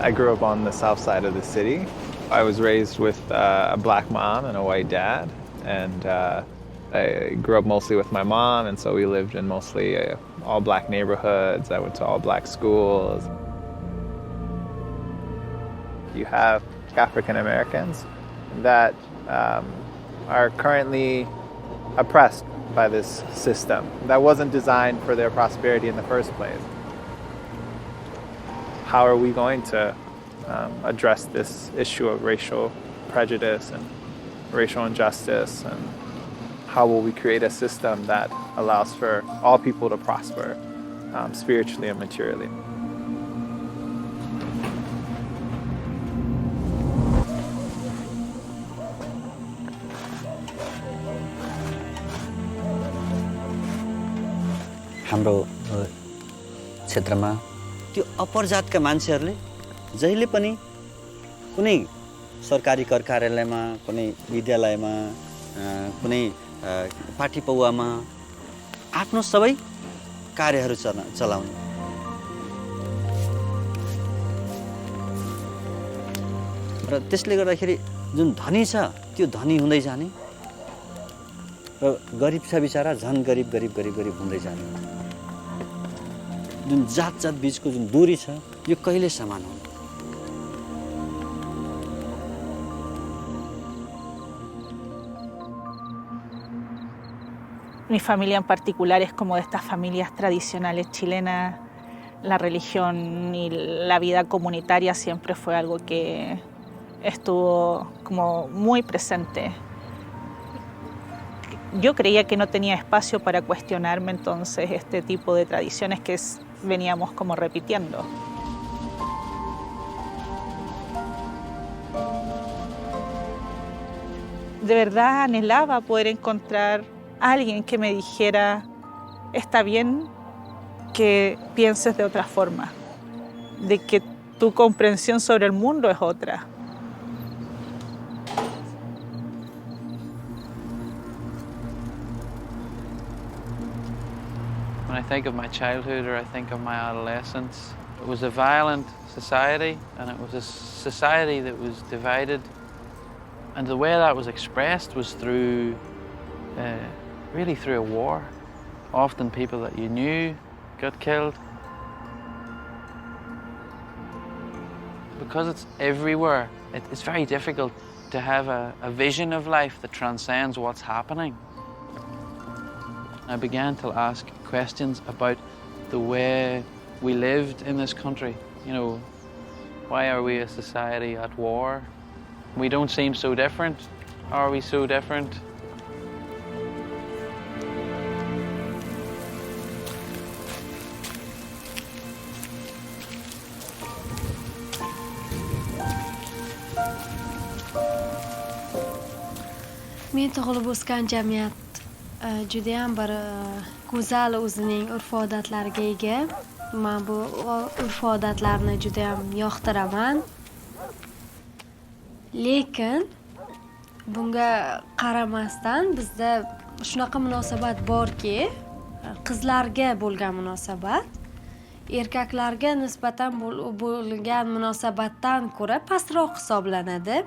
I grew up on the south side of the city. I was raised with a black mom and a white dad, and I grew up mostly with my mom, and so we lived in mostly all black neighborhoods. I went to all black schools. You have African Americans that are currently oppressed by this system that wasn't designed for their prosperity in the first place. How are we going to address this issue of racial prejudice and racial injustice, and how will we create a system that allows for all people to prosper spiritually and materially? हाम्रो क्षेत्रमा त्यो अपर जातका मान्छेहरूले जहिले पनि कुनै सरकारी कर कार्यालयमा, कुनै विद्यालयमा, कुनै पार्टी पौवामा आफ्नो सबै कार्यहरू चलाउने। र त्यसले गर्दाखेरि जुन धनी छ त्यो धनी हुँदै जाने र गरिब छ बिचारा झन् गरिब गरिब गरिब गरिब हुँदै जाने। जुन जात जात बीचको जुन दूरी छ यो कहिले समान हुँदैन। Mi familia en particular es como de estas familias tradicionales chilenas. La religión y la vida comunitaria siempre fue algo que estuvo como muy presente. Yo creía que no tenía espacio para cuestionarme entonces este tipo de tradiciones que veníamos como repitiendo. De verdad anhelaba poder encontrar a alguien que me dijera, está bien que pienses de otra forma, de que tu comprensión sobre el mundo es otra. When I think of my childhood or I think of my adolescence, it was a violent society, and it was a society that was divided, and the way that was expressed was through really through a war. Often people that you knew got killed. Because it's everywhere, it's very difficult to have a vision of life that transcends what's happening. I began to ask questions about the way we lived in this country. You know, why are we a society at war? We don't seem so different. Are we so different? Men tug'ilib o'sgan jamiyat judayam bir go'zal o'zining urf-odatlariga ega. Men bu urf-odatlarni judayam yoqtiraman. Lekin bunga qaramasdan bizda shunaqa munosabat borki, qizlarga bo'lgan munosabat erkaklarga nisbatan bo'lgan munosabatdan ko'ra pastroq hisoblanadi.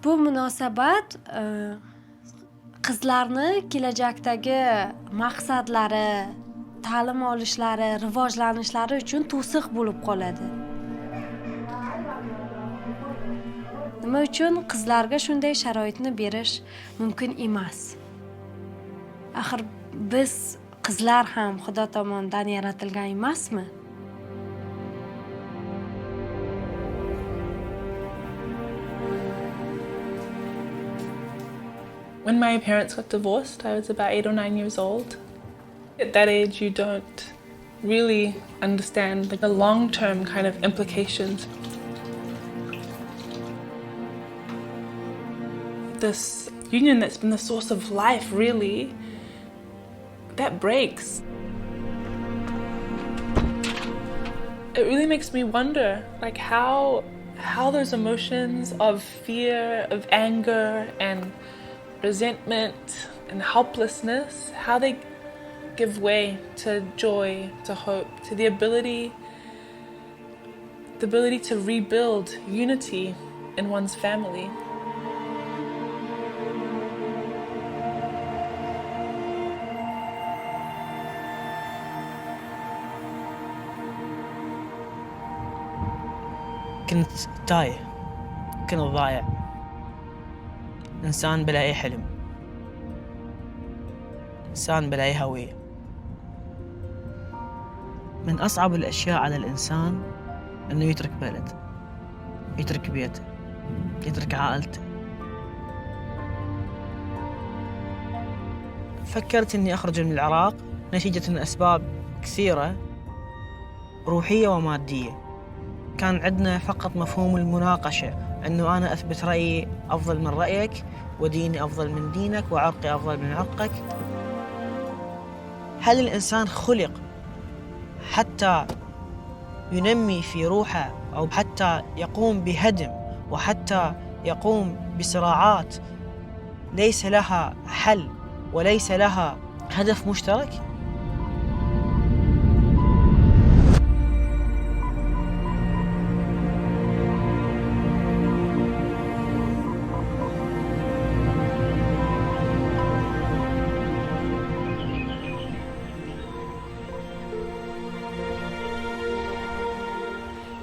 Bu munosabat qizlarni kelajakdagi maqsadlari, ta'lim olishlari, rivojlanishlari uchun to'siq bo'lib qoladi. Nima uchun qizlarga shunday sharoitni berish mumkin emas? Axir biz qizlar ham Xudo tomonidan yaratilgan emasmi? When my parents got divorced, I was about 8 or 9 years old. At that age, you don't really understand the long-term kind of implications. This union that's been the source of life, really, that breaks. It really makes me wonder, like how those emotions of fear, of anger, and resentment and helplessness, how they give way to joy, to hope, to the ability the ability to rebuild unity in one's family. كنت تايه، كنت ضايع، إنسان بلا أي حلم، إنسان بلا أي هوية. من أصعب الأشياء على الإنسان إنه يترك بلد، يترك بيته، يترك عائلته. فكرت إني أخرج من العراق نتيجة أسباب كثيرة روحية ومادية. كان عندنا فقط مفهوم المناقشة، أنه أنا أثبت رأيي أفضل من رأيك، وديني أفضل من دينك، وعرقي أفضل من عرقك. هل الإنسان خلق حتى ينمي في روحه، أو حتى يقوم بهدم، وحتى يقوم بصراعات ليس لها حل وليس لها هدف مشترك؟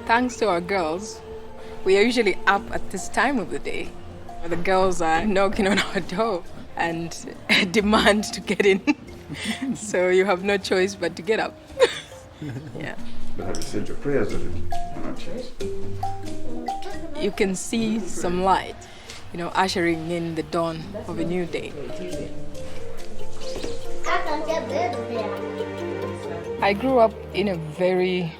Thanks to our girls, we are usually up at this time of the day. The girls are knocking on our door and demand to get in. So you have no choice but to get up. Yeah. But have you said your prayers with it? You can see some light, ushering in the dawn of a new day. I grew up in a very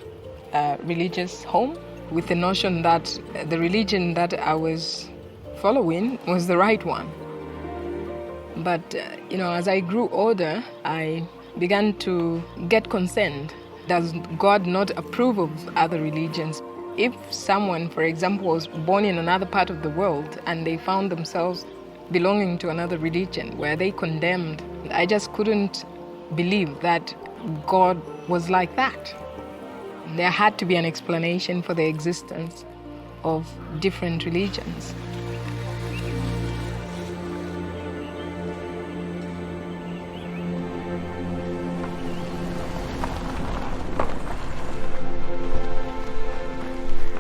religious home with the notion that the religion that I was following was the right one. But, as I grew older, I began to get concerned. Does God not approve of other religions? If someone, for example, was born in another part of the world and they found themselves belonging to another religion, were they condemned? I just couldn't believe that God was like that. There had to be an explanation for the existence of different religions.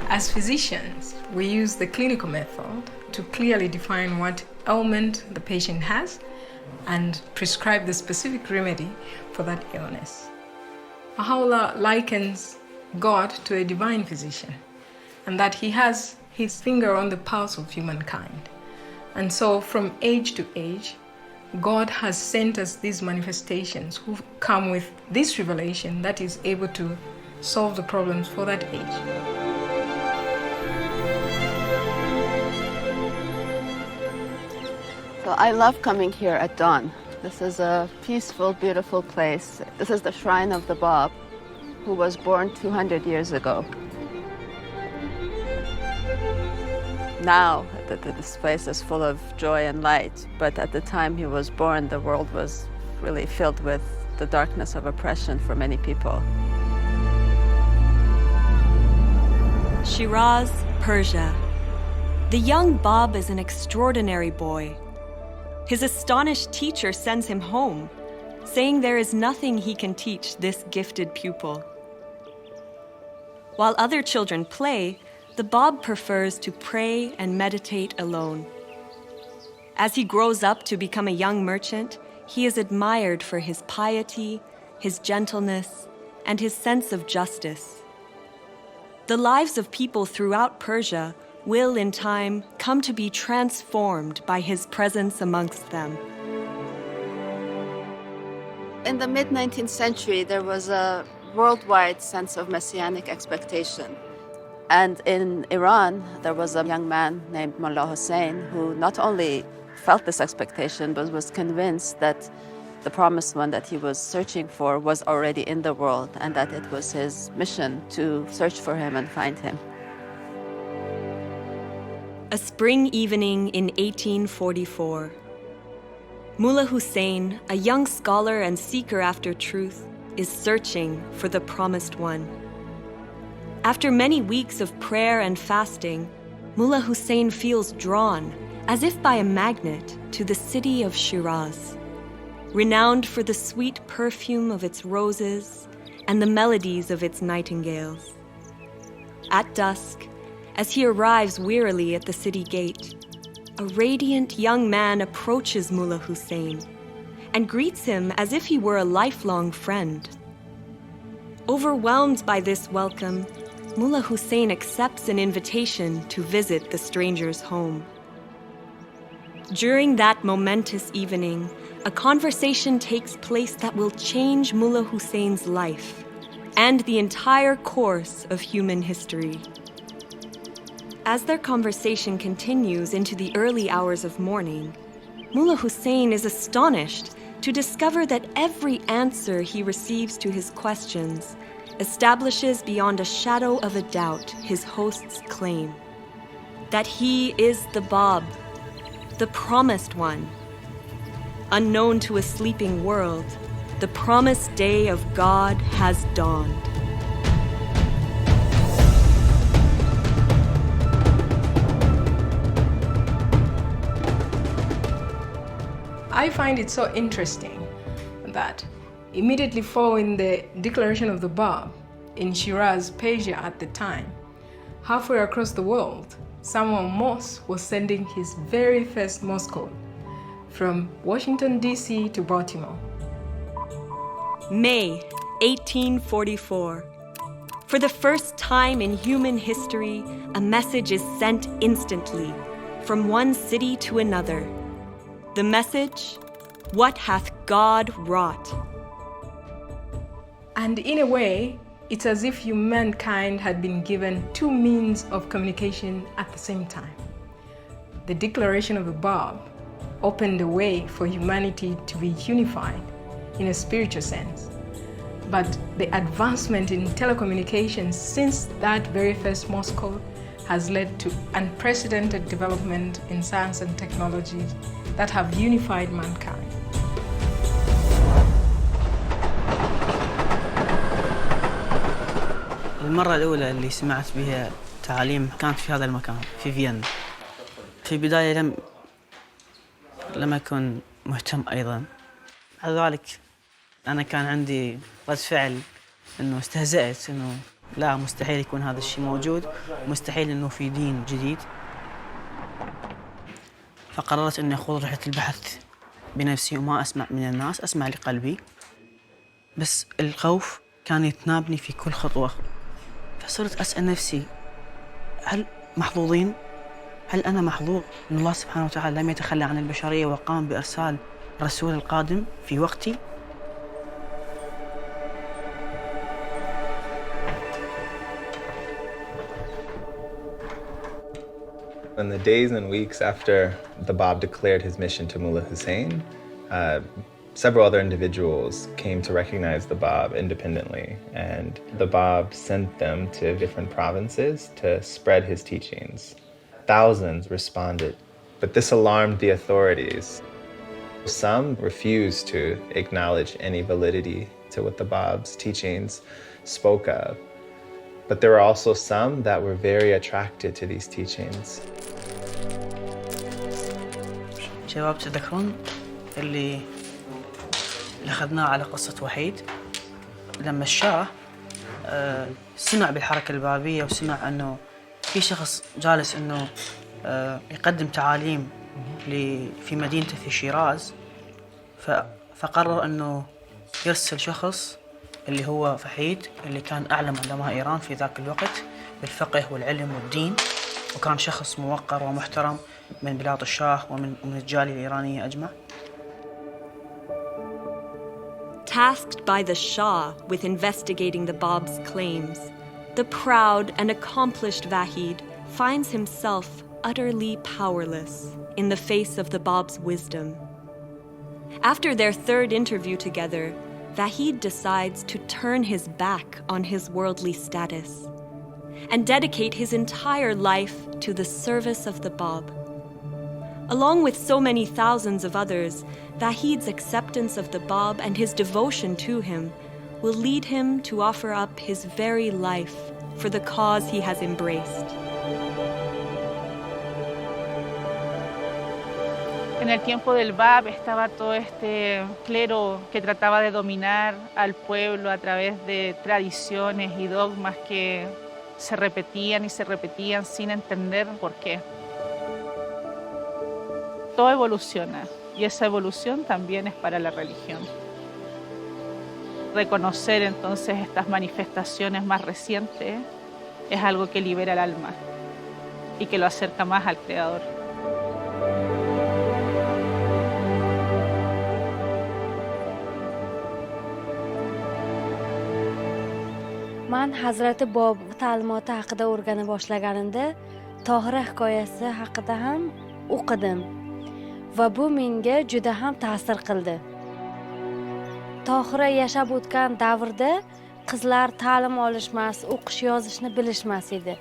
As physicians, we use the clinical method to clearly define what ailment the patient has and prescribe the specific remedy for that illness. Baha'u'lláh likens God to a divine physician, and that he has his finger on the pulse of humankind. And so from age to age, God has sent us these manifestations who come with this revelation that is able to solve the problems for that age. So I love coming here at dawn. This is a peaceful, beautiful place. This is the shrine of the Bab, who was born 200 years ago. Now, this place is full of joy and light, but at the time he was born, the world was really filled with the darkness of oppression for many people. Shiraz, Persia. The young Bab is an extraordinary boy. His astonished teacher sends him home, saying there is nothing he can teach this gifted pupil. While other children play, the Bab prefers to pray and meditate alone. As he grows up to become a young merchant, he is admired for his piety, his gentleness, and his sense of justice. The lives of people throughout Persia will, in time, come to be transformed by his presence amongst them. In the mid-19th century, there was a worldwide sense of messianic expectation. And in Iran, there was a young man named Mullah Hussein who not only felt this expectation, but was convinced that the promised one that he was searching for was already in the world, and that it was his mission to search for him and find him. A spring evening in 1844. Mullah Hussein, a young scholar and seeker after truth, is searching for the promised one. After many weeks of prayer and fasting, Mullah Hussein feels drawn, as if by a magnet, to the city of Shiraz, renowned for the sweet perfume of its roses and the melodies of its nightingales. At dusk, as he arrives wearily at the city gate, a radiant young man approaches Mullah Hussein and greets him as if he were a lifelong friend. Overwhelmed by this welcome, Mullah Hussein accepts an invitation to visit the stranger's home. During that momentous evening, a conversation takes place that will change Mullah Hussein's life and the entire course of human history. As their conversation continues into the early hours of morning, Mullah Hussein is astonished to discover that every answer he receives to his questions establishes beyond a shadow of a doubt his host's claim that he is the Bab, the promised one. Unknown to a sleeping world, the promised day of God has dawned. I find it so interesting that immediately following the declaration of the Bab in Shiraz, Persia at the time, halfway across the world, Samuel Morse was sending his very first Morse code from Washington, D.C. to Baltimore. May 1844. For the first time in human history, a message is sent instantly from one city to another. The message, what hath God wrought? And in a way, it's as if humankind had been given two means of communication at the same time. The declaration of the Bab opened the way for humanity to be unified in a spiritual sense. But the advancement in telecommunications since that very first Morse code has led to unprecedented development in science and technology that have unified mankind. المرة الأولى اللي سمعت بها تعاليم كانت في هذا المكان في فيينا. في البداية لم أكن مهتم أيضا. على ذلك أنا كان عندي رد فعل إنه استهزأت إنه لا مستحيل يكون هذا الشيء موجود، مستحيل إنه في دين جديد. فقررت إني أخوض رحلة البحث بنفسي وما أسمع من الناس، أسمع لقلبي. بس الخوف كان يتنابني في كل خطوة. فصرت أسأل نفسي هل محظوظين؟ هل أنا محظوظ إن الله سبحانه وتعالى لم يتخلى عن البشرية وقام بإرسال رسول القادم في وقتي؟ In the days and weeks after the Bab declared his mission to Mullah Hussein, several other individuals came to recognize the Bab independently, and the Bab sent them to different provinces to spread his teachings. Thousands responded, but this alarmed the authorities. Some refused to acknowledge any validity to what the Bab's teachings spoke of, but there were also some that were very attracted to these teachings. شباب تذكرون اللي أخذناه على قصة وحيد لما الشاه سمع بالحركة البابية وسمع أنه في شخص جالس أنه يقدم تعاليم في مدينته في شيراز، فقرر أنه يرسل شخص اللي هو فحيد اللي كان أعلم علماء إيران في ذاك الوقت بالفقه والعلم والدين، وكان شخص موقر ومحترم من بلاد الشاه ومن الجالية الإيرانية أجمع. Tasked by the Shah with investigating the Bab's claims, the proud and accomplished Vahid finds himself utterly powerless in the face of the Bab's wisdom. After their third interview together, Vahid decides to turn his back on his worldly status and dedicate his entire life to the service of the Bab. Along with so many thousands of others, Vahid's acceptance of the Bab and his devotion to him will lead him to offer up his very life for the cause he has embraced. En el tiempo del Bab estaba todo este clero que trataba de dominar al pueblo a través de tradiciones y dogmas que se repetían y se repetían sin entender por qué. Todo evoluciona y esa evolución también es para la religión. Reconocer entonces estas manifestaciones más recientes es algo que libera el alma y que lo acerca más al Creador. Man Hazrati Bob ta'limoti haqida o'rgana boshlaganimda Tohira hikoyasi haqida ham o'qidim va bu menga juda ham ta'sir qildi. Tohira yashab o'tgan davrda qizlar ta'lim olishmas, o'qish yozishni bilishmas edi.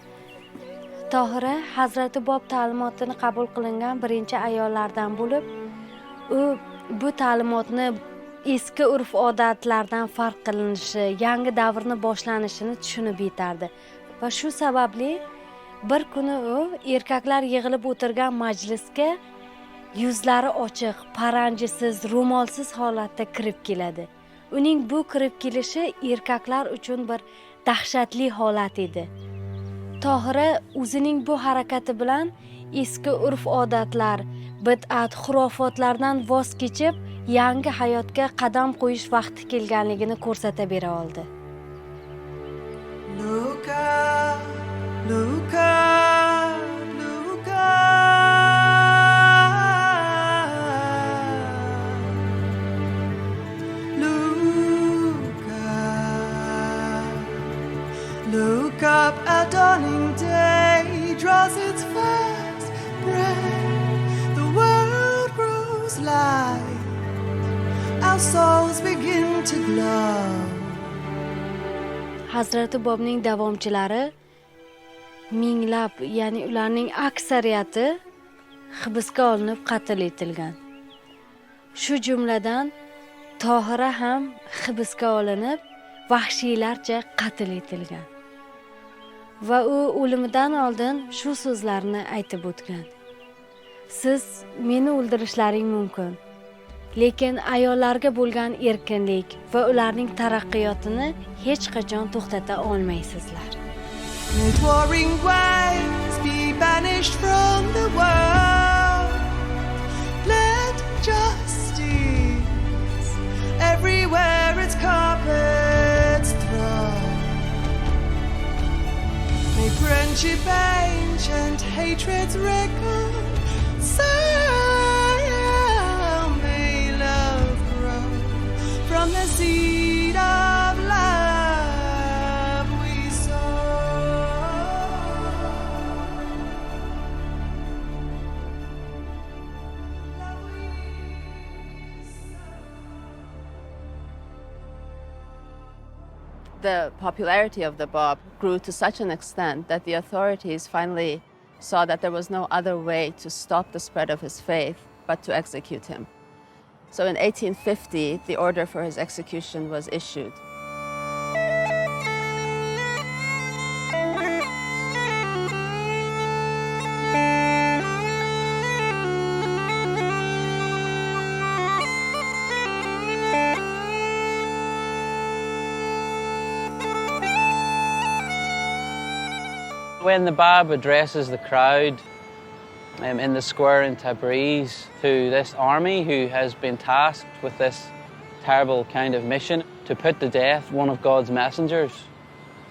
Tohira Hazrati Bob ta'limotini qabul qilingan birinchi ayollardan bo'lib, u bu ta'limotni eski urf-odatlardan farq qilinishi, yangi davrni boshlanishini tushunib yetardi. Va shu sababli bir kuni u erkaklar yig'ilib o'tirgan majlisga yuzlari ochiq, paranjisiz, ro'molsiz holatda kirib keladi. Uning bu kirib kelishi erkaklar uchun bir dahshatli holat edi. Tohira o'zining bu harakati bilan eski urf-odatlar, bid'at, xurofotlardan voz kechib, yangi hayotga qadam qo'yish vaqti kelganligini ko'rsata bera oldi. Look up, look up, look up. Look up, look up, a dawning day draws its first breath. The world grows light. Our souls begin to glow. Hazrati Bobning davomchilari minglab, ya'ni ularning aksariyati hibsga olinib qatl etilgan. Shu jumladan Tohira ham hibsga olinib, vahshiylarcha qatl etilgan. Va u o'limidan oldin shu so'zlarni aytib o'tgan. Siz meni o'ldirishlaring mumkin. Lekin ayollarga bo'lgan erkinlik va ularning taraqqiyotini hech qachon to'xtata olmaysizlar. Let warring waves be banished from the world. Let justice everywhere its carpets throw. Make friendship ancient, hatred's reconcile. From the seed of love we sow. The popularity of the Bab grew to such an extent that the authorities finally saw that there was no other way to stop the spread of his faith but to execute him. So in 1850, the order for his execution was issued. When the Bab addresses the crowd in the square in Tabriz to this army who has been tasked with this terrible kind of mission to put to death one of God's messengers.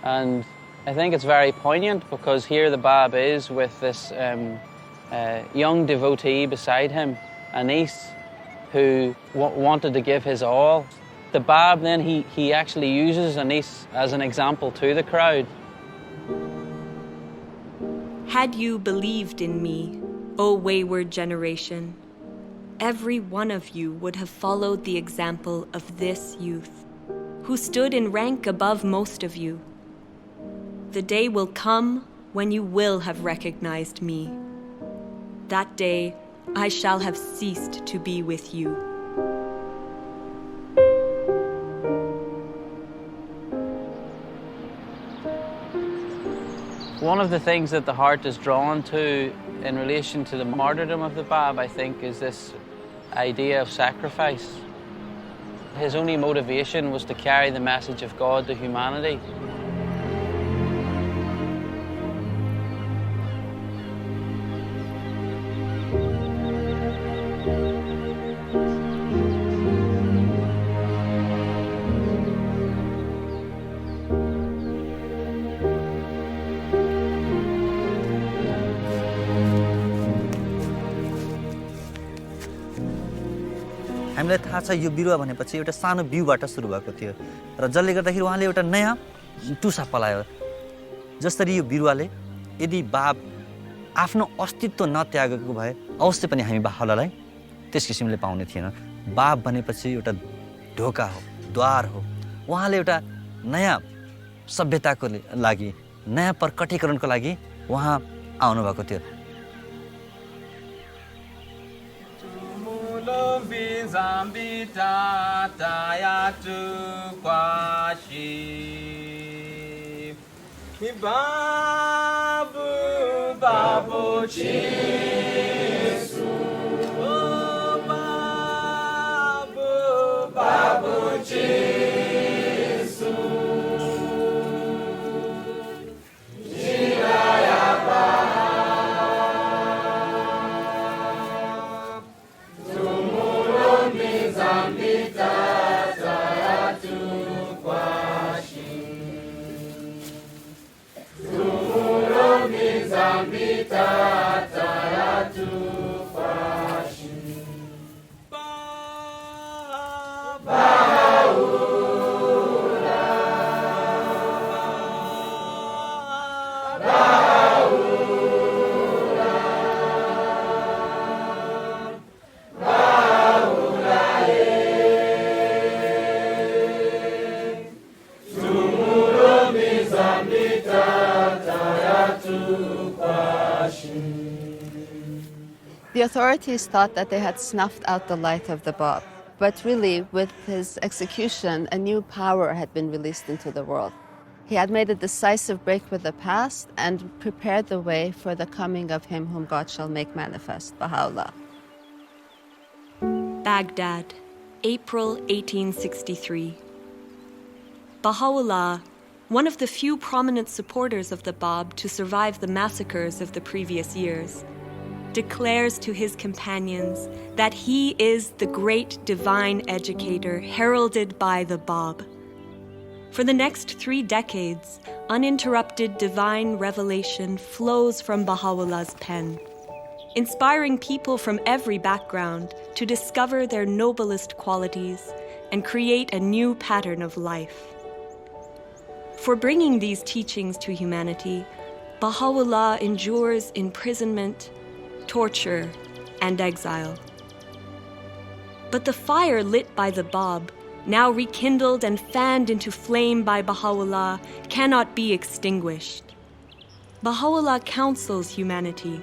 And I think it's very poignant because here the Bab is with this young devotee beside him, Anis, who wanted to give his all. The Bab then, he actually uses Anis as an example to the crowd. Had you believed in me, O wayward generation, every one of you would have followed the example of this youth, who stood in rank above most of you. The day will come when you will have recognized me. That day I shall have ceased to be with you. One of the things that the heart is drawn to in relation to the martyrdom of the Bab, I think, is this idea of sacrifice. His only motivation was to carry the message of God to humanity. हामीलाई थाहा छ यो बिरुवा भनेपछि एउटा सानो बिउबाट सुरु भएको थियो र जसले गर्दाखेरि उहाँले एउटा नयाँ टुसा पलायो जसरी यो बिरुवाले यदि बाब आफ्नो अस्तित्व नत्यागेको भए अवश्य पनि हामी बाहुलालाई त्यस किसिमले पाउने थिएन बाब भनेपछि एउटा ढोका हो द्वार हो उहाँले एउटा नयाँ सभ्यताको लागि नयाँ प्रकटीकरणको लागि उहाँ आउनु भएको थियो Zambita tayatu kwashi babu babu Jesu babu babu Jesu Jiraya The authorities thought that they had snuffed out the light of the Bab, but really, with his execution, a new power had been released into the world. He had made a decisive break with the past and prepared the way for the coming of him whom God shall make manifest, Baha'u'llah. Baghdad, April 1863. Baha'u'llah, one of the few prominent supporters of the Bab to survive the massacres of the previous years, declares to his companions that he is the great divine educator heralded by the Bab. For the next 3 decades, uninterrupted divine revelation flows from Baha'u'llah's pen, inspiring people from every background to discover their noblest qualities and create a new pattern of life. For bringing these teachings to humanity, Baha'u'llah endures imprisonment, torture, and exile. But the fire lit by the Bab, now rekindled and fanned into flame by Baha'u'llah, cannot be extinguished. Baha'u'llah counsels humanity.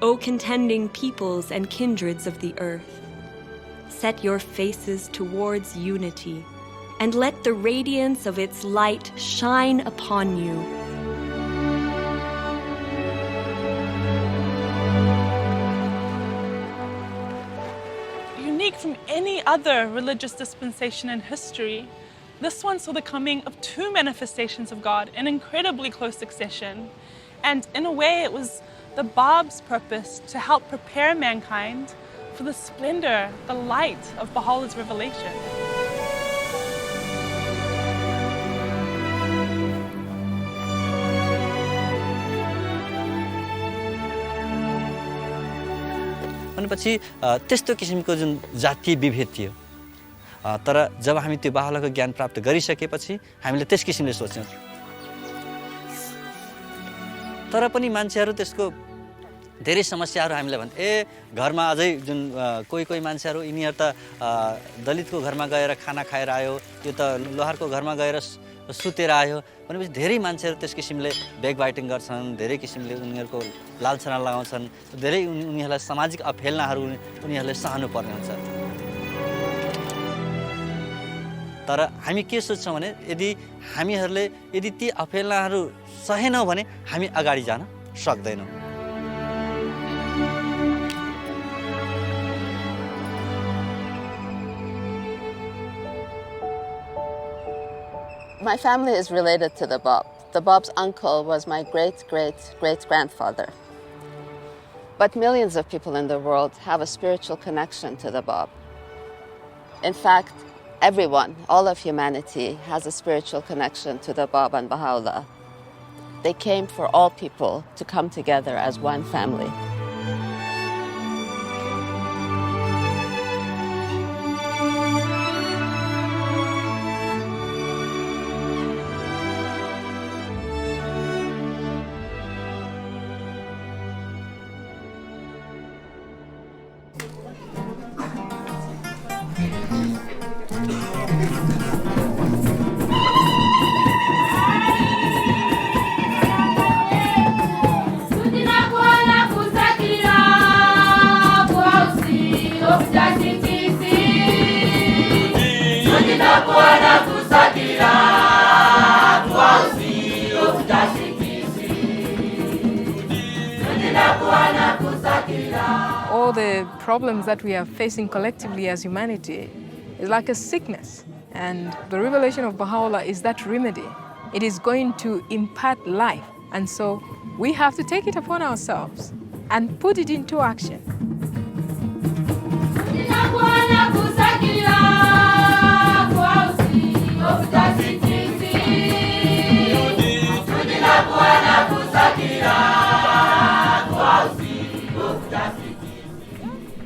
O contending peoples and kindreds of the earth, set your faces towards unity, and let the radiance of its light shine upon you. Unique from any other religious dispensation in history, this one saw the coming of 2 manifestations of God in incredibly close succession. And in a way, it was the Bab's purpose to help prepare mankind for the splendor, the light of Baha'u'llah's revelation. भनेपछि त्यस्तो किसिमको जुन जातीय विभेद थियो तर जब हामी त्यो बाहुलाको ज्ञान प्राप्त गरिसकेपछि हामीले त्यस किसिमले सोच्यौं तर पनि मान्छेहरु त्यसको धेरै समस्याहरु हामीलाई भन्छ घरमा अझै जुन कोही मान्छेहरु यिनीहरु त दलितको घरमा गएर खाना खाएर आयो यो त लोहारको घरमा गएर सुतेर आयो भनेपछि धेरै मान्छेहरु त्यस किसिमले ब्याक बाइटिङ गर्छन् धेरै किसिमले उनीहरुको लालछना लगाउँछन् धेरै उनीहरुलाई सामाजिक अफेलनाहरु उनीहरुले सहनु पर्ने हुन्छ तर हामी के सोच्छौँ भने यदि हामीहरूले यदि ती अपेलाहरू सहेनौँ भने हामी अगाडि जान सक्दैनौँ। My family is related to the Bab. The Bab's uncle was my great-great-great-grandfather. But millions of people in the world have a spiritual connection to the Bab. In fact, everyone, all of humanity, has a spiritual connection to the Bab and Bahá'u'lláh. They came for all people to come together as one family. All the problems that we are facing collectively as humanity is like a sickness. And the revelation of Baha'u'lláh is that remedy. It is going to impart life. And so we have to take it upon ourselves and put it into action.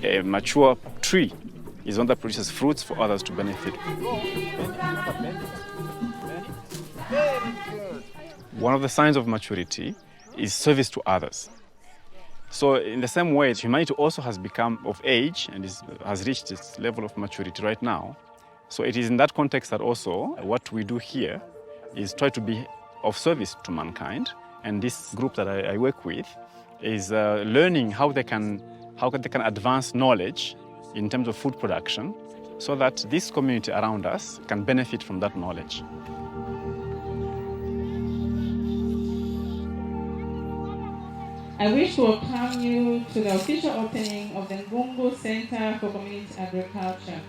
A mature tree is one that produces fruits for others to benefit. One of the signs of maturity is service to others. So in the same way, humanity also has become of age and has reached its level of maturity right now. So it is in that context that also what we do here is try to be of service to mankind. And this group that I work with is learning how they can advance knowledge in terms of food production so that this community around us can benefit from that knowledge. I wish to welcome you to the official opening of the Ngungu Center for Community Agriculture,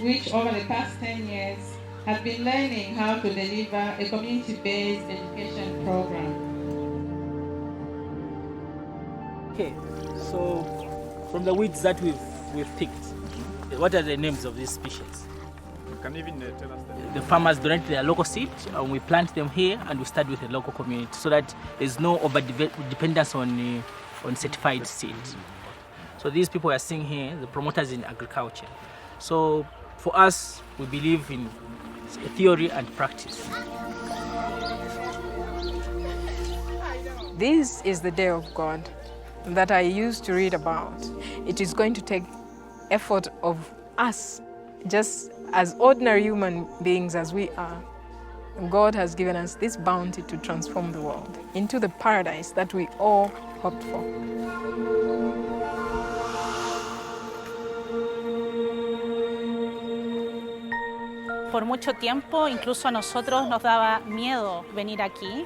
which over the past 10 years has been learning how to deliver a community-based education program. Okay, so from the weeds that we've picked, what are the names of these species? You can even tell us that. The farmers donate their local seeds and we plant them here and we start with the local community so that there's no over-dependence on certified seeds. So these people are seeing here, the promoters in agriculture. So for us, we believe in theory and practice. This is the day of God that I used to read about. It is going to take effort of us, just as ordinary human beings as we are. God has given us this bounty to transform the world into the paradise that we all hoped for. Por mucho tiempo, incluso a nosotros nos daba miedo venir aquí,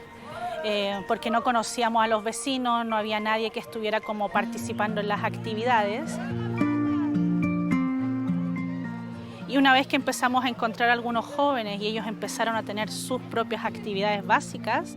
porque no conocíamos a los vecinos, no había nadie que estuviera como participando en las actividades. Y una vez que empezamos a encontrar a algunos jóvenes y ellos empezaron a tener sus propias actividades básicas,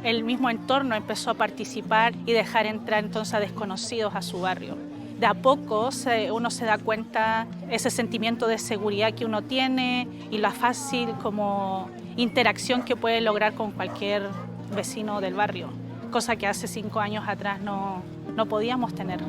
el mismo entorno empezó a participar y dejar entrar entonces a desconocidos a su barrio. De a poco uno se da cuenta ese sentimiento de seguridad que uno tiene y la fácil como interacción que puede lograr con cualquier vecino del barrio, cosa que hace 5 años atrás no podíamos tener.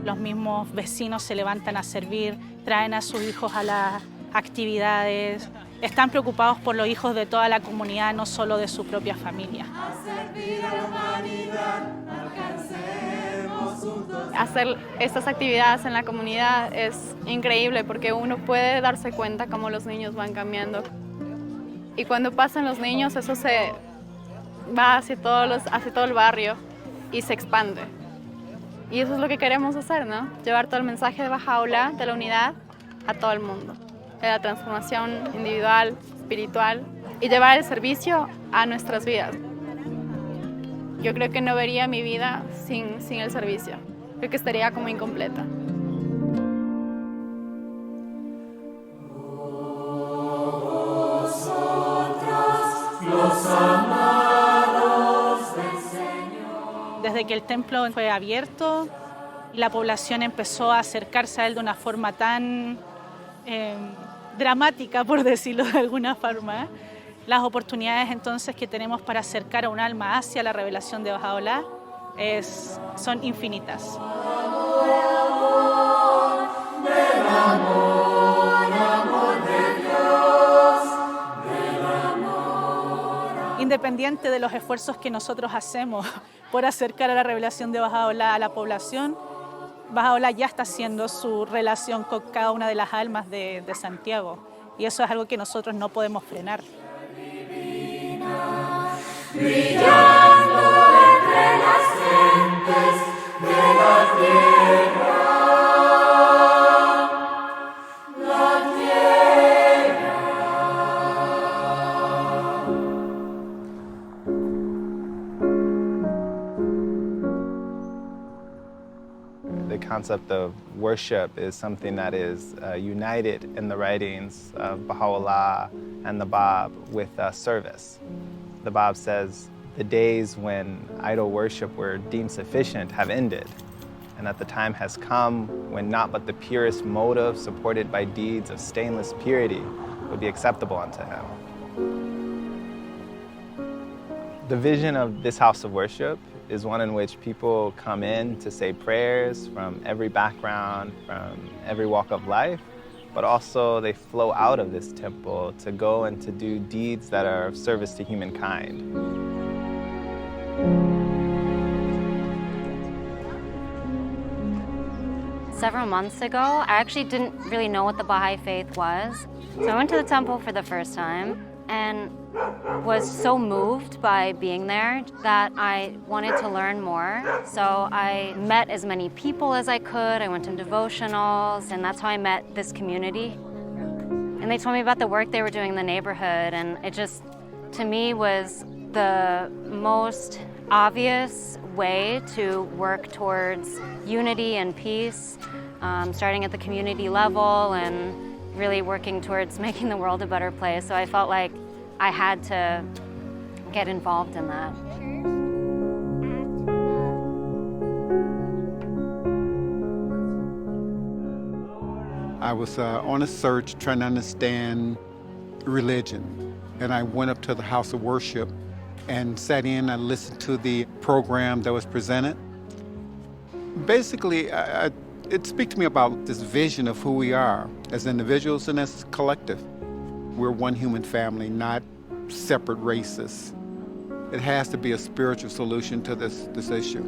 Los mismos vecinos se levantan a servir, traen a sus hijos a las actividades, están preocupados por los hijos de toda la comunidad, no solo de su propia familia. Hacer estas actividades en la comunidad es increíble porque uno puede darse cuenta cómo los niños van cambiando. Y cuando pasan los niños, eso se va hacia todo el barrio y se expande. Y eso es lo que queremos hacer, ¿no? Llevar todo el mensaje de Bahá'u'lláh, de la unidad, a todo el mundo. De la transformación individual, espiritual, y llevar el servicio a nuestras vidas. Yo creo que no vería mi vida sin el servicio. Creo que estaría como incompleta. Desde que el templo fue abierto, la población empezó a acercarse a él de una forma tan dramática, por decirlo de alguna forma. Las oportunidades entonces que tenemos para acercar a un alma hacia la revelación de Bahá'u'lláh son infinitas. Independiente de los esfuerzos que nosotros hacemos por acercar a la revelación de Bahá'u'lláh a la población, Bahá'u'lláh ya está haciendo su relación con cada una de las almas de Santiago. Y eso es algo que nosotros no podemos frenar. Brillando entre las gentes de la tierra, la tierra. The concept of worship is something that is united in the writings of Baha'u'lláh and the Bab with service. The Bab says, the days when idol worship were deemed sufficient have ended, and that the time has come when not but the purest motive supported by deeds of stainless purity would be acceptable unto him. The vision of this house of worship is one in which people come in to say prayers from every background, from every walk of life, but also they flow out of this temple to go and to do deeds that are of service to humankind. Several months ago, I actually didn't really know what the Baha'i faith was. So I went to the temple for the first time and was so moved by being there that I wanted to learn more. So I met as many people as I could. I went to devotionals, and that's how I met this community. And they told me about the work they were doing in the neighborhood, and it just, to me, was the most obvious way to work towards unity and peace, starting at the community level and really working towards making the world a better place. So I felt like I had to get involved in that. I was on a search trying to understand religion, and I went up to the house of worship and sat in and listened to the program that was presented. Basically, it speaks to me about this vision of who we are as individuals and as a collective. We're one human family, not separate races. It has to be a spiritual solution to this issue.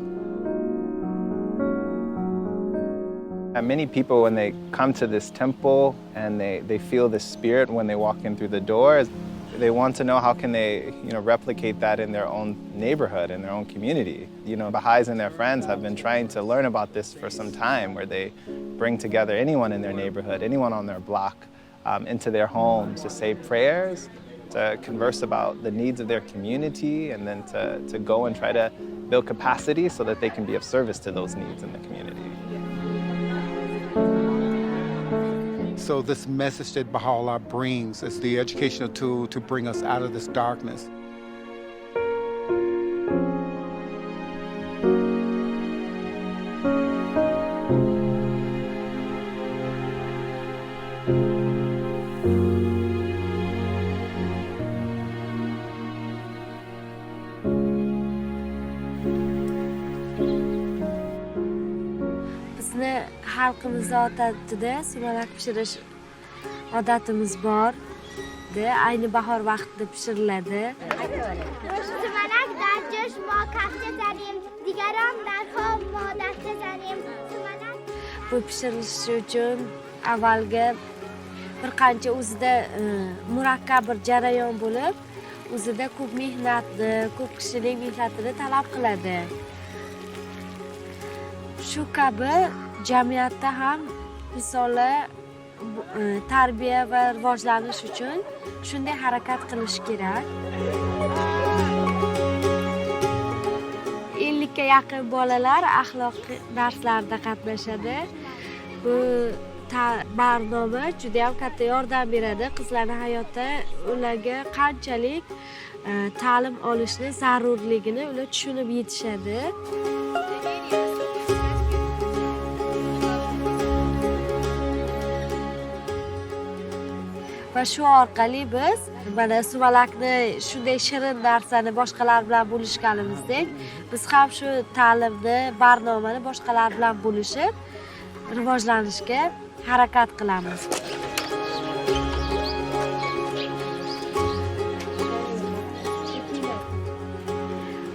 And many people, when they come to this temple and they feel the spirit when they walk in through the doors, they want to know how can they, replicate that in their own neighborhood, in their own community. Baha'is and their friends have been trying to learn about this for some time, where they bring together anyone in their neighborhood, anyone on their block, into their homes to say prayers, to converse about the needs of their community, and then to go and try to build capacity so that they can be of service to those needs in the community. So this message that Baha'u'lláh brings is the educational tool to bring us out of this darkness. Bizni xalqimiz odatida sumalak pishirish odatimiz bor. Ayni bahor vaqtida pishiriladi. sumalak در جوش ما کفته زنیم دیگران در خواب ما دسته زنیم. Bu pishirilishi uchun avvalgi bir qancha o'zida murakkab bir jarayon bo'lib, o'zida ko'p mehnatni, ko'p kishining mehnatini talab qiladi. shu kabi jamiyatda ham misoli tarbiya va rivojlanish uchun shunday harakat qilish kerak. 50 ga yaqin bolalar axloq darslarida qatnashadi. Bu barnoma juda ham katta yordam beradi qizlarning hayotda ularga qanchalik ta'lim olishni zarurligini ular tushunib yetishadi. Va shu orqali biz mana sumalakni shunday shirin narsani boshqalar bilan bo'lishganimizdek, biz ham shu ta'limni, barnomani boshqalar bilan bo'lishib, rivojlanishga harakat qilamiz.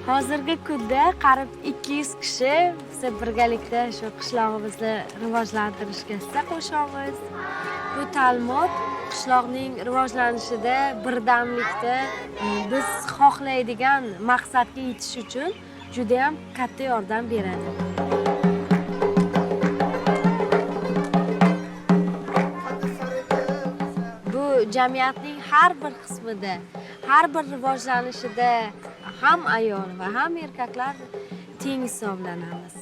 Hozirgi kunda qarib 200 kishi biz birgalikda shu qishlog'imizni rivojlantirishga hissa qo'shamiz. Bu ta'limot qishloqning rivojlanishida, birdamlikda biz xohlaydigan maqsadga yetish uchun juda ham katta yordam beradi. Bu jamiyatning har bir qismida, har bir rivojlanishida ham ayol va ham erkaklar teng hisoblanamiz.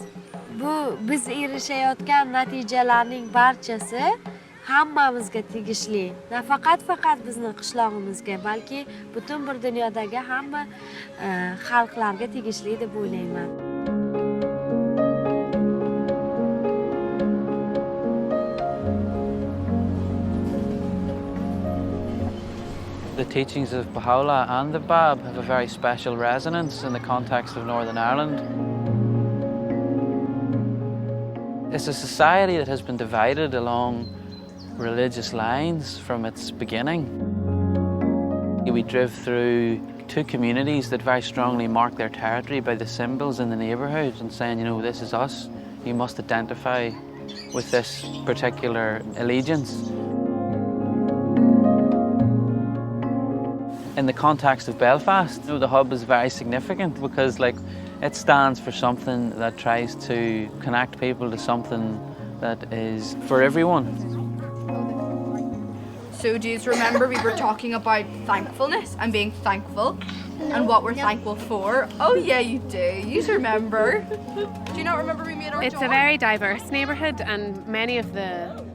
Bu biz erishayotgan natijalarning barchasi hammamizga tegishli. Nafaqat bizni qishlog'imizga, balki butun bir dunyodagi hamma xalqlarga tegishli deb o'ylayman. The teachings of Bahá'u'lláh and the Bab have a very special resonance in the context of Northern Ireland. It's a society that has been divided along religious lines from its beginning. We drove through two communities that very strongly mark their territory by the symbols in the neighbourhood and saying, you know, this is us, you must identify with this particular allegiance. In the context of Belfast, you know, the hub is very significant because it stands for something that tries to connect people to something that is for everyone. So do you remember we were talking about thankfulness and being thankful and what we're thankful for? Oh yeah, you do. You remember. Do you not remember we made our It's a very diverse neighbourhood and many of the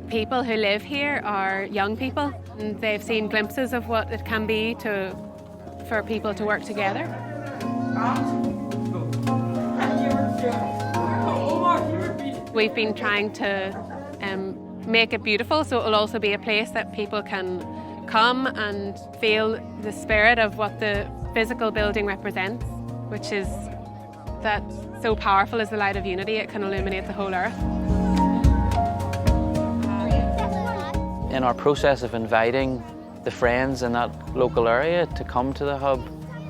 people who live here are young people and they've seen glimpses of what it can be for people to work together. We've been trying to make it beautiful so it will also be a place that people can come and feel the spirit of what the physical building represents, which is that so powerful is the light of unity, it can illuminate the whole earth. In our process of inviting the friends in that local area to come to the hub,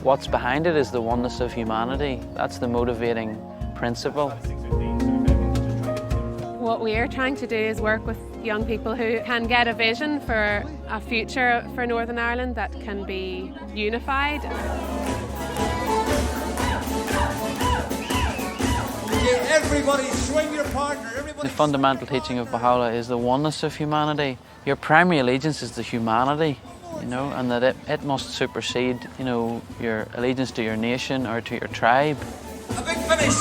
what's behind it is the oneness of humanity. That's the motivating principle. What we're trying to do is work with young people who can get a vision for a future for Northern Ireland that can be unified. Everybody swing your partner. The fundamental teaching of Bahá'u'lláh is the oneness of humanity. Your primary allegiance is to humanity, you know, and that it must supersede, you know, your allegiance to your nation or to your tribe. A big finish.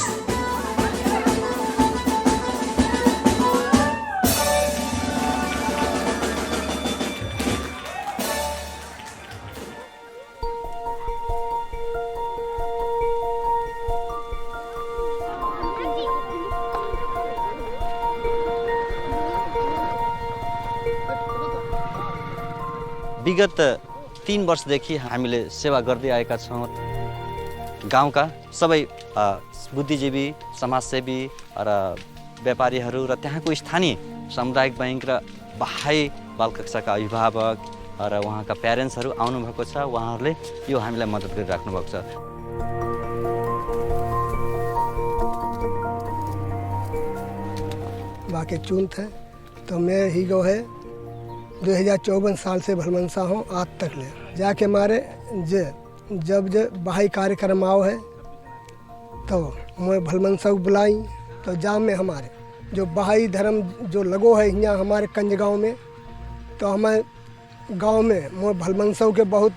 विगत 3 वर्षदेखि हामीले सेवा गर्दै आएका छौँ। गाउँका सबै बुद्धिजीवी, समाजसेवी र व्यापारीहरू र त्यहाँको स्थानीय सामुदायिक बैंक र बाहाई बाल कक्षाका अभिभावक र उहाँका प्यारेन्ट्सहरू आउनु भएको छ। उहाँहरूले यो हामीलाई मद्दत गरिराख्नु भएको छ। वाकई चून थे तो मैं ही गो है 2054 साल से भलमनसा हूँ आज तक ले जाके हमारे जब बाहरी कार्यक्रम आओ है तो मैं भलमनसा को बुलाई तो जाम में हमारे जो बहाई धर्म जो लगो है यहाँ हमारे कंज गांव में, तो हमें गांव में मोर भलमनसों के बहुत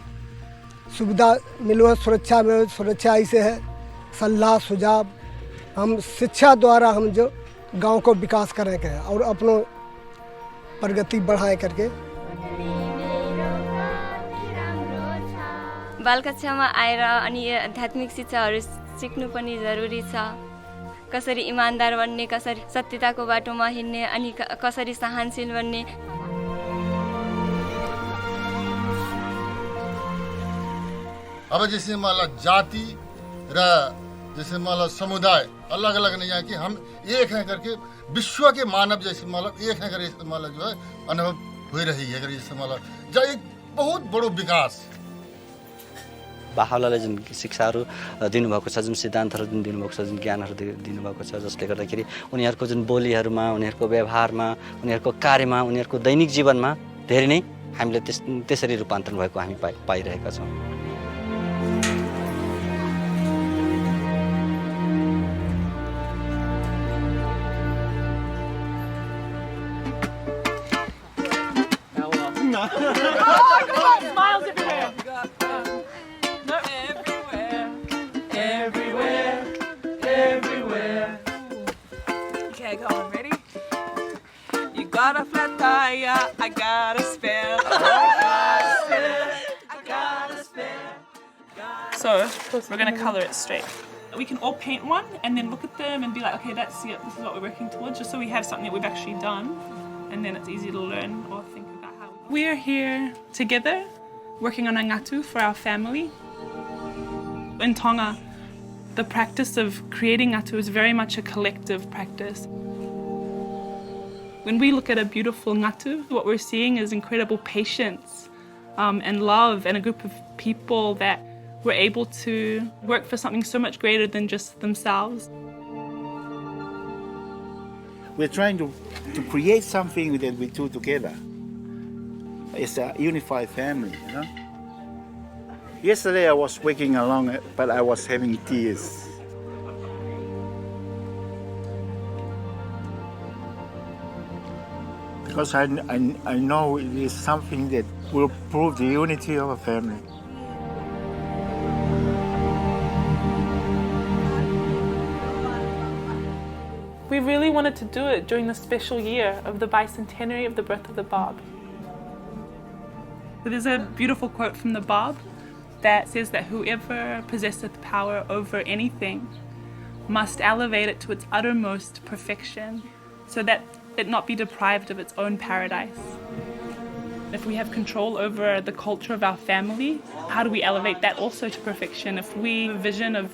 सुविधा मिलो, सुरक्षा ऐसे है, सलाह सुझाव हम शिक्षा द्वारा हम जो गांव को विकास करेंगे और अपनों प्रगति बढ़ाए करके। बाल कक्षामा आएर अनि आध्यात्मिक शिक्षाहरू सिक्नु पनि जरुरी छ। कसरी इमानदार बन्ने, कसरी सत्यताको बाटोमा हिँड्ने, अनि कसरी सहनशील बन्ने। अब जैसे माला जाति र जैसे माला समुदाय अलग अलग नहीं है कि हम एक हैं करके विश्व के मानव जैसे माला एक हैं करके माला जो है अनुभव हो रही है करके जैसे माला जो एक बहुत बड़ो विकास। बाहाउलाले जुन शिक्षाहरू दिनुभएको छ, जुन सिद्धान्तहरू जुन दिनुभएको छ, जुन ज्ञानहरू दिनुभएको छ, जसले गर्दाखेरि उनीहरूको जुन बोलीहरूमा, उनीहरूको व्यवहारमा, उनीहरूको कार्यमा, उनीहरूको दैनिक जीवनमा धेरै नै हामीले त्यसरी रूपान्तरण भएको हामी पाइरहेका छौँ। Smiles everywhere. Everywhere. Okay, go on. Ready? You got a flat tire, I got a spare. So, we're going to colour it straight. We can all paint one and then look at them and be like, okay, this is what we're working towards, just so we have something that we've actually done, and then it's easy to learn or think about how we are here together, working on a ngatu for our family. In Tonga, the practice of creating ngatu is very much a collective practice. When we look at a beautiful ngatu, what we're seeing is incredible patience and love, and a group of people that were able to work for something so much greater than just themselves. We're trying to create something that we do together. It's a unified family, you know? Yesterday I was waking along, but I was having tears. Because I know it is something that will prove the unity of a family. We really wanted to do it during the special year of the bicentenary of the birth of the Bab. There's a beautiful quote from the Bab that says that whoever possesseth power over anything must elevate it to its uttermost perfection so that it not be deprived of its own paradise. If we have control over the culture of our family, how do we elevate that also to perfection? If we have a vision of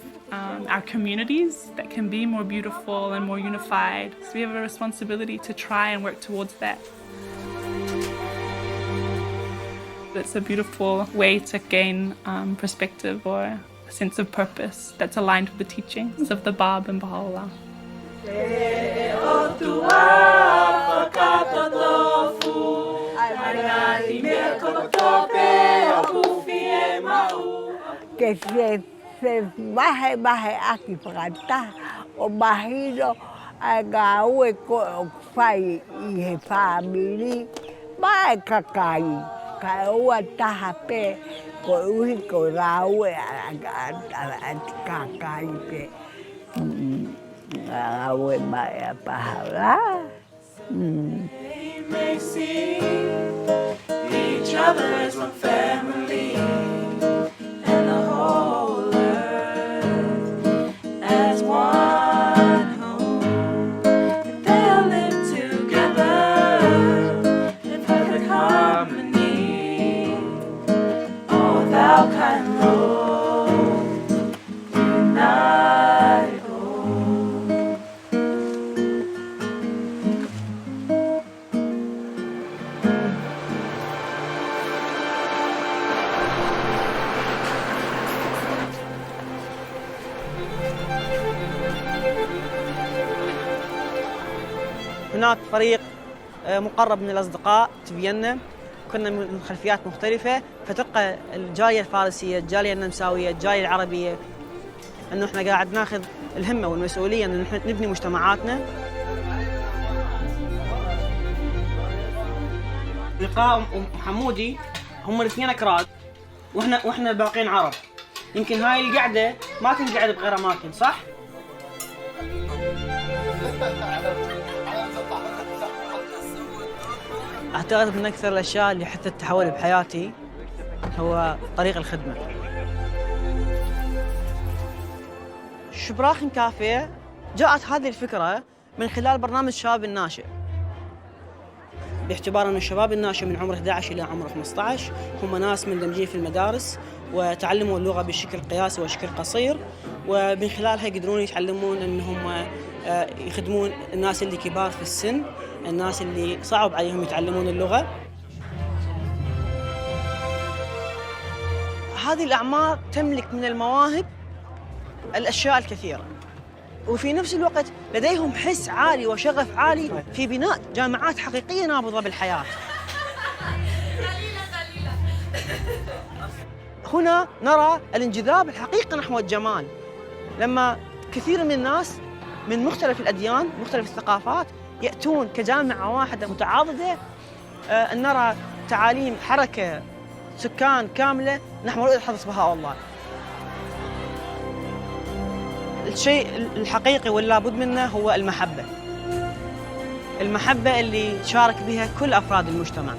our communities that can be more beautiful and more unified, so we have a responsibility to try and work towards that. It's a beautiful way to gain perspective or a sense of purpose that's aligned with the teachings of the Bab and Bahá'u'lláh. Se bahe aki pagata o bahiro agawe ko fai I family ba kakai ka o tahape ko uhi ko rawe kakai pe awe ba pahala May see each other as one family and the whole earth as one home. They'll live together in perfect harmony. Oh, thou kind Lord, unite all. هناك فريق مقرب من الأصدقاء في فيينا، كنا من خلفيات مختلفة، فتلقى الجالية الفارسية، الجالية النمساوية، الجالية العربية أنه إحنا قاعد ناخذ الهمة والمسؤولية أنه نحن نبني مجتمعاتنا. لقاء وحمودي هم الاثنين أكراد وإحنا الباقيين عرب. يمكن هاي القعدة ما تنقعد بغير أماكن، صح؟ أعتقد من أكثر الأشياء اللي حدثت تحول بحياتي هو طريق الخدمة. شبراخن كافيه جاءت هذه الفكرة من خلال برنامج شباب الناشئ، باعتبار أن الشباب الناشئ من عمر 11 إلى عمر 15 هم ناس مندمجين في المدارس وتعلموا اللغة بشكل قياسي وشكل قصير، ومن خلالها يقدرون يتعلمون أنهم يخدمون الناس اللي كبار في السن، الناس اللي صعب عليهم يتعلمون اللغة. هذه الأعمار تملك من المواهب الأشياء الكثيرة، وفي نفس الوقت لديهم حس عالي وشغف عالي في بناء جامعات حقيقية نابضة بالحياة. هنا نرى الانجذاب الحقيقي نحو الجمال، لما كثير من الناس من مختلف الأديان مختلف الثقافات يأتون كجامعة واحدة متعاضدة، أن نرى تعاليم حركة سكان كاملة نحو رؤية حضرة بهاء. الشيء الحقيقي واللابد منه هو المحبة. المحبة اللي تشارك بها كل أفراد المجتمع،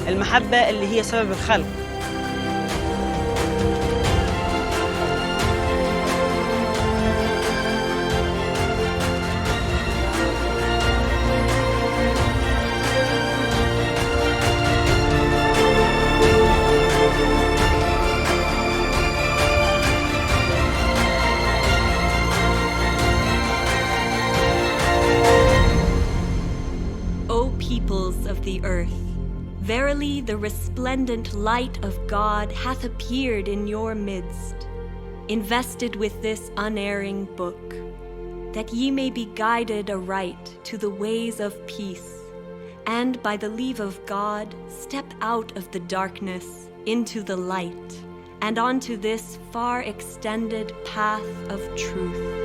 المحبة اللي هي سبب الخلق. Of the earth, verily the resplendent light of God hath appeared in your midst, invested with this unerring book, that ye may be guided aright to the ways of peace, and by the leave of God step out of the darkness into the light, and onto this far extended path of truth.